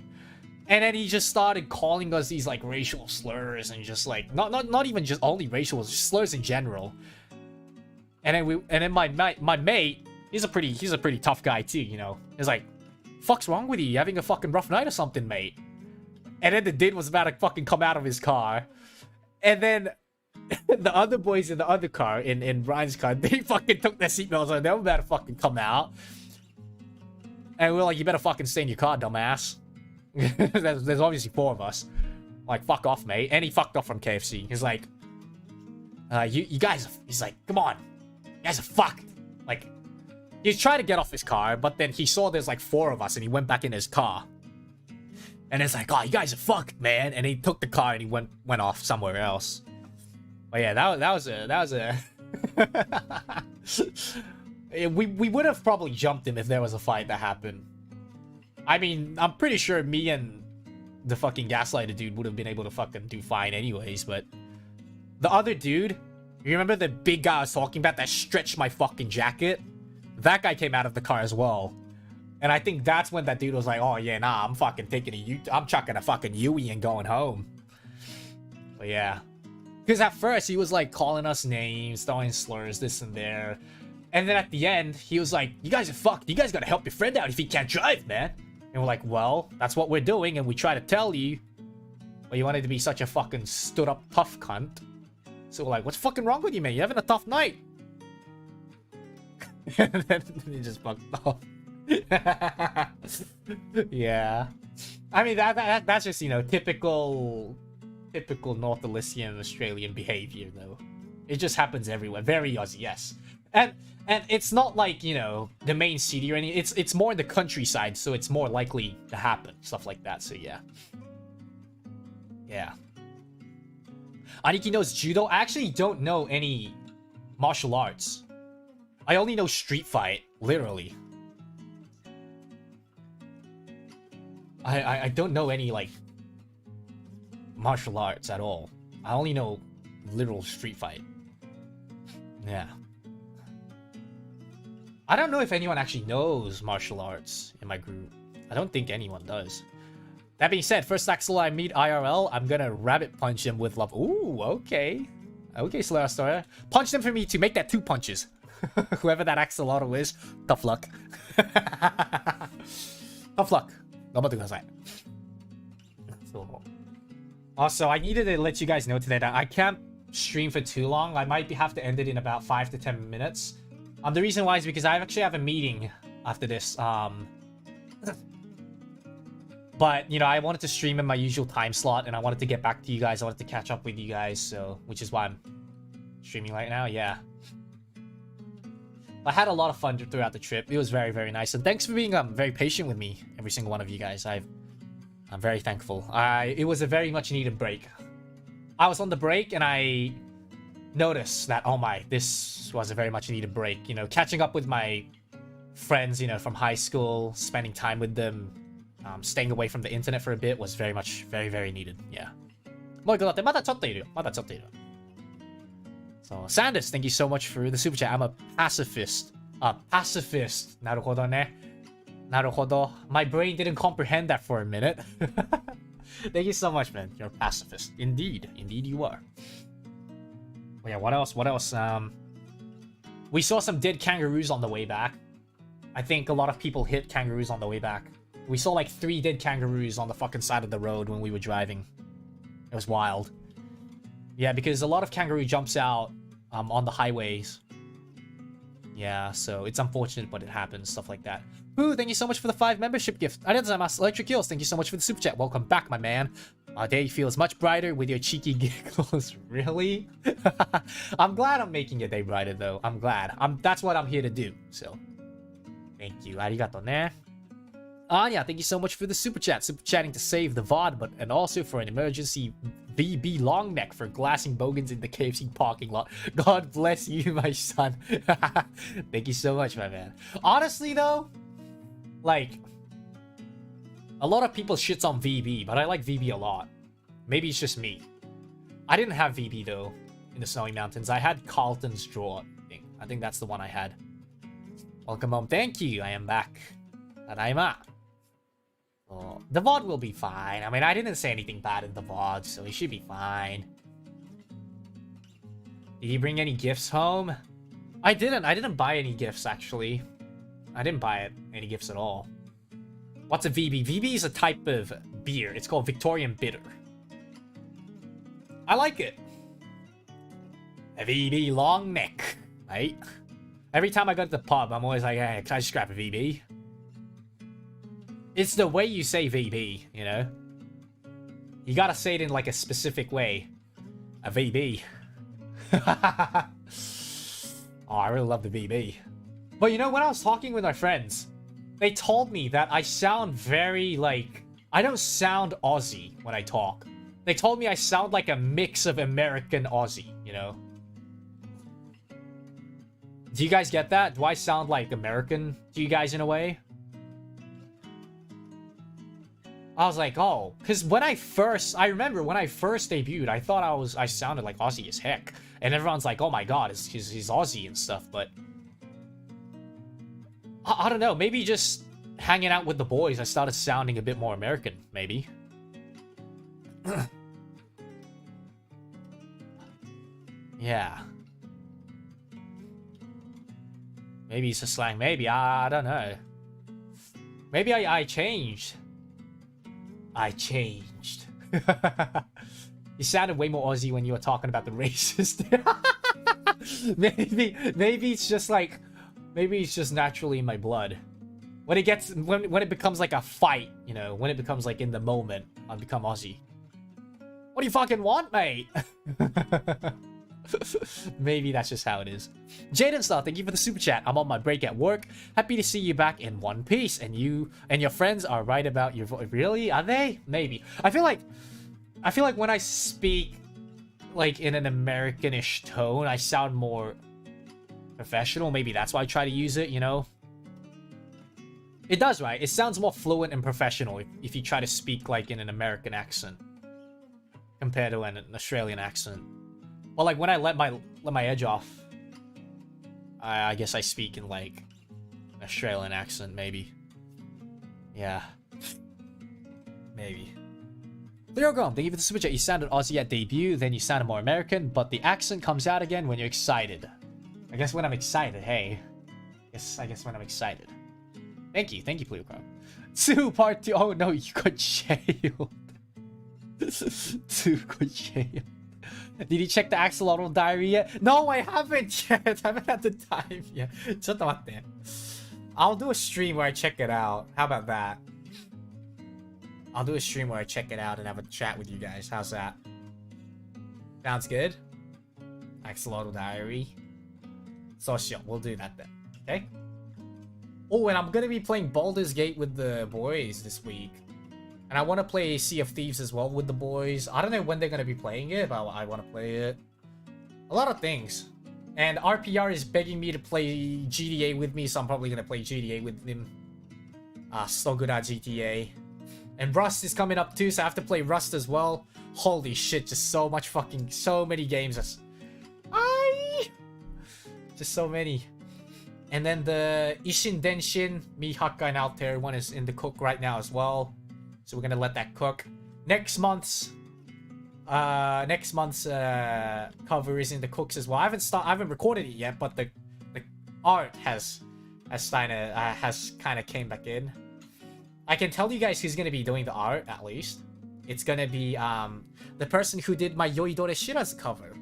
[SPEAKER 1] And then he just started calling us these, like, racial slurs, and just, like, not even just only racial, just slurs in general. And then my mate, he's a pretty tough guy too, you know. He's like, fuck's wrong with you? You having a fucking rough night or something, mate? And then the dude was about to fucking come out of his car. And then the other boys in the other car, in Brian's car, they fucking took their seatbelts on. They were about to fucking come out. And we were like, you better fucking stay in your car, dumbass. there's obviously 4 of us. Like, fuck off, mate. And he fucked off from KFC. He's like, you guys, he's like, come on. You guys are fucked. Like, he's trying to get off his car, but then he saw there's like 4 of us and he went back in his car. And it's like, oh, you guys are fucked, man. And he took the car and he went off somewhere else. But yeah, that was a we would have probably jumped him if there was a fight that happened. I mean, I'm pretty sure me and the fucking gaslighter dude would have been able to fucking do fine anyways, but the other dude, you remember the big guy I was talking about that stretched my fucking jacket? That guy came out of the car as well. And I think that's when that dude was like, oh yeah, nah, I'm fucking taking I'm chucking a fucking Yui and going home. But yeah. Because at first, he was like calling us names, throwing slurs, this and there. And then at the end, he was like, you guys are fucked. You guys gotta help your friend out if he can't drive, man. And we're like, well, that's what we're doing, and we try to tell you. But you wanted to be such a fucking stood-up tough cunt. So we're like, what's fucking wrong with you, man? You're having a tough night. And then he just fucked off. Yeah. I mean, that's just, you know, typical North Elysian Australian behavior, though. It just happens everywhere. Very Aussie, yes. And it's not like, you know, the main city or anything. It's more in the countryside, so it's more likely to happen. Stuff like that, so yeah. Yeah. Aniki knows judo. I actually don't know any martial arts. I only know street fight, literally. I don't know any, like, martial arts at all. I only know literal street fight. Yeah. I don't know if anyone actually knows martial arts in my group. I don't think anyone does. That being said, first Axel I meet IRL, I'm gonna rabbit punch him with love. Ooh, okay. Okay, Slayer Story. Punch them for me to make that 2 punches. Whoever that Axelotl is, tough luck. Tough luck. So, also, I needed to let you guys know today that I can't stream for too long. I might have to end it in about 5 to 10 minutes. The reason why is because I actually have a meeting after this. But, you know, I wanted to stream in my usual time slot, and I wanted to get back to you guys. I wanted to catch up with you guys, so, which is why I'm streaming right now, yeah. I had a lot of fun throughout the trip. It was very, very nice. And thanks for being very patient with me, every single one of you guys. I'm very thankful. It was a very much needed break. I was on the break, and I noticed that, oh my, this was a very much needed break. You know, catching up with my friends, you know, from high school, spending time with them, staying away from the internet for a bit was very much, very, very needed. Yeah. もう一個だって、まだちょっといるよ。まだちょっといる。So, Sandus, thank you so much for the super chat. I'm a pacifist. Pacifist. なるほどね。なるほど. My brain didn't comprehend that for a minute. Thank you so much, man. You're a pacifist. Indeed. Indeed you are. Well, yeah, what else? What else? We saw some dead kangaroos on the way back. I think a lot of people hit kangaroos on the way back. We saw like 3 dead kangaroos on the fucking side of the road when we were driving. It was wild. Yeah, because a lot of kangaroo jumps out on the highways. Yeah, so it's unfortunate, but it happens, stuff like that. Ooh, thank you so much for the 5 membership gift. Arigatou Electric Hills, thank you so much for the super chat. Welcome back, my man. Our day feels much brighter with your cheeky giggles. Really? I'm glad I'm making your day brighter, though. I'm glad. That's what I'm here to do, so. Thank you. Arigato ne. Anya, thank you so much for the super chat. Super chatting to save the VOD, but and also for an emergency BB long neck for glassing bogans in the KFC parking lot. God bless you, my son. Thank you so much, my man. Honestly, though, like, a lot of people shits on VB, but I like VB a lot. Maybe it's just me. I didn't have VB, though, in the Snowy Mountains. I had Carlton's Draw, I think that's the one I had. Welcome home. Thank you. I am back. Tadaima. Oh, the VOD will be fine. I mean, I didn't say anything bad in the VOD, so it should be fine. Did you bring any gifts home? I didn't buy any gifts, actually. I didn't buy any gifts at all. What's a VB? VB is a type of beer. It's called Victorian Bitter. I like it. A VB long neck, mate. Every time I go to the pub, I'm always like, hey, can I just grab a VB? It's the way you say VB, you know? You gotta say it in like a specific way. A VB. Oh, I really love the VB. But you know, when I was talking with my friends, they told me that I sound very like... I don't sound Aussie when I talk. They told me I sound like a mix of American Aussie, you know? Do you guys get that? Do I sound like American to you guys in a way? I was like, oh, because I remember when I first debuted, I thought I sounded like Aussie as heck. And everyone's like, oh my god, he's Aussie and stuff, but... I don't know, maybe just hanging out with the boys, I started sounding a bit more American, maybe. Yeah. Maybe it's a slang, maybe, I don't know. Maybe I changed. I changed. You sounded way more Aussie when you were talking about the racist. maybe it's just like... Maybe it's just naturally in my blood. When it becomes like a fight, you know, when it becomes like in the moment, I become Aussie. What do you fucking want, mate? Maybe that's just how it is. Jaden Star, thank you for the super chat. I'm on my break at work. Happy to see you back in one piece. And you and your friends are right about your voice. Really? Are they? Maybe. I feel like when I speak like in an Americanish tone, I sound more professional. Maybe that's why I try to use it, you know? It does, right? It sounds more fluent and professional if you try to speak like in an American accent compared to an Australian accent. Well, like when I let my edge off, I guess I speak in like an Australian accent, maybe. Yeah. Maybe. Leogrom, thank you for the super chat. You sounded Aussie at debut, then you sounded more American, but the accent comes out again when you're excited. I guess when I'm excited, hey. I guess when I'm excited. Thank you, Leogrom. 2 part 2. Oh no, you got jailed. 2 got jailed. Did you check the Axelotl diary yet? No, I haven't yet. I haven't had the time yet. ちょっと待って. I'll do a stream where I check it out. How about that? I'll do a stream where I check it out and have a chat with you guys. How's that? Sounds good? Axelotl diary. So sure, we'll do that then. Okay? Oh, and I'm gonna be playing Baldur's Gate with the boys this week. And I want to play Sea of Thieves as well with the boys. I don't know when they're going to be playing it, but I want to play it. A lot of things. And RPR is begging me to play GTA with me, so I'm probably going to play GTA with him. So good at GTA. And Rust is coming up too, so I have to play Rust as well. Holy shit, just so many games. Just so many. And then the Ishin Denshin, Mihaka and Altair one is in the cook right now as well. So we're gonna let that cook. Next month's cover is in the cooks as well. I haven't recorded it yet, but the art has kind of came back in. I can tell you guys who's gonna be doing the art at least. It's gonna be the person who did my酔いどれ知らずcover.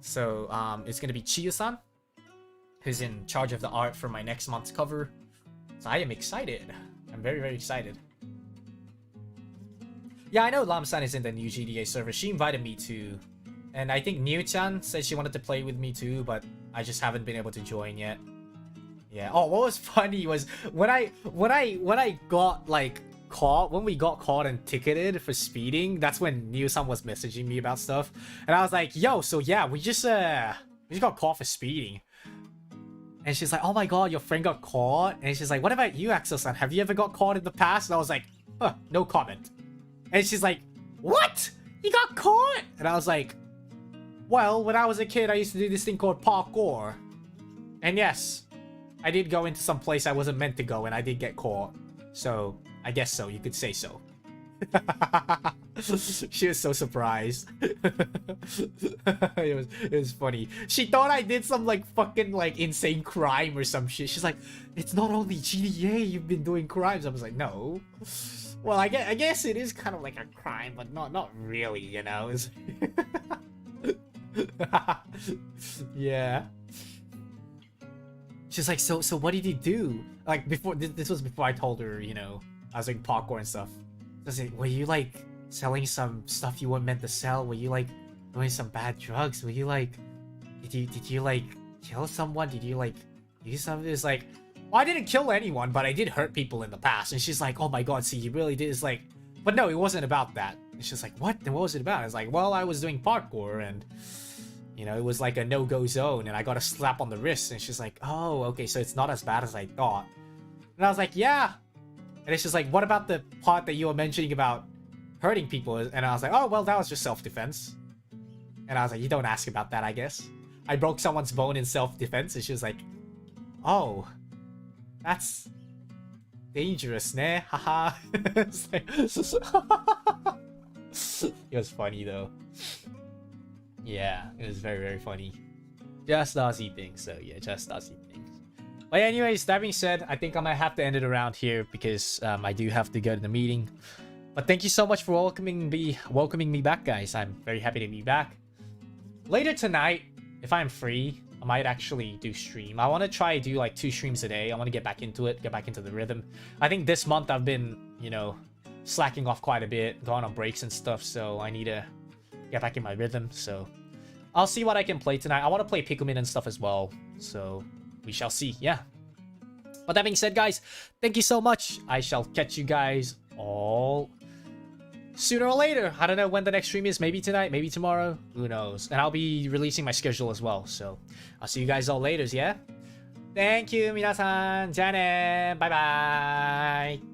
[SPEAKER 1] So it's gonna be Chiyu-san, who's in charge of the art for my next month's cover. So I am excited. I'm very, very excited. Yeah, I know Lam-san is in the new GTA server. She invited me to. And I think Niu-chan said she wanted to play with me too, but I just haven't been able to join yet. Yeah. Oh, what was funny was when I got like caught, when we got caught and ticketed for speeding, that's when Niu-san was messaging me about stuff. And I was like, yo, so yeah, we just got caught for speeding. And she's like, oh my god, your friend got caught? And she's like, what about you, Axel-san? Have you ever got caught in the past? And I was like, huh, no comment. And she's like, what? You got caught? And I was like, well, when I was a kid, I used to do this thing called parkour. And yes, I did go into some place I wasn't meant to go, and I did get caught. So, I guess so. You could say so. She was so surprised. It was funny. She thought I did some like fucking like insane crime or some shit. She's like, it's not only GTA you've been doing crimes. I was like, no. Well, I guess it is kind of like a crime, but not really, you know. It's yeah. She's like, so what did you do? Like before, this was before I told her, you know, I was like parkour and stuff. Does it? Were you like selling some stuff you weren't meant to sell? Were you like doing some bad drugs? Were you like, did you like kill someone? Did you like do something? It's like, well, I didn't kill anyone, but I did hurt people in the past. And she's like, oh my god, see, you really did. It's like, but no, it wasn't about that. And she's like, what? Then what was it about? It's like, well, I was doing parkour and, you know, it was like a no-go zone and I got a slap on the wrist. And she's like, oh, okay, so it's not as bad as I thought. And I was like, yeah. And it's just like, what about the part that you were mentioning about hurting people? And I was like, oh, well, that was just self-defense. And I was like, you don't ask about that, I guess. I broke someone's bone in self-defense. And she was like, oh, that's dangerous, ne? Haha. It was funny, though. Yeah, it was very, very funny. Just Aussie things, so yeah, just Aussie things. But anyways, that being said, I think I might have to end it around here because I do have to go to the meeting. But thank you so much for welcoming me back, guys. I'm very happy to be back. Later tonight, if I'm free, I might actually do stream. I want to try to do like 2 streams a day. I want to get back into it, get back into the rhythm. I think this month I've been, you know, slacking off quite a bit, going on breaks and stuff, so I need to get back in my rhythm. So I'll see what I can play tonight. I want to play Pikmin and stuff as well, so we shall see. Yeah. But that being said, guys, thank you so much. I shall catch you guys all sooner or later. I don't know when the next stream is. Maybe tonight, maybe tomorrow. Who knows? And I'll be releasing my schedule as well. So I'll see you guys all later, yeah? Thank you, 皆さん。じゃあね。バイバイ。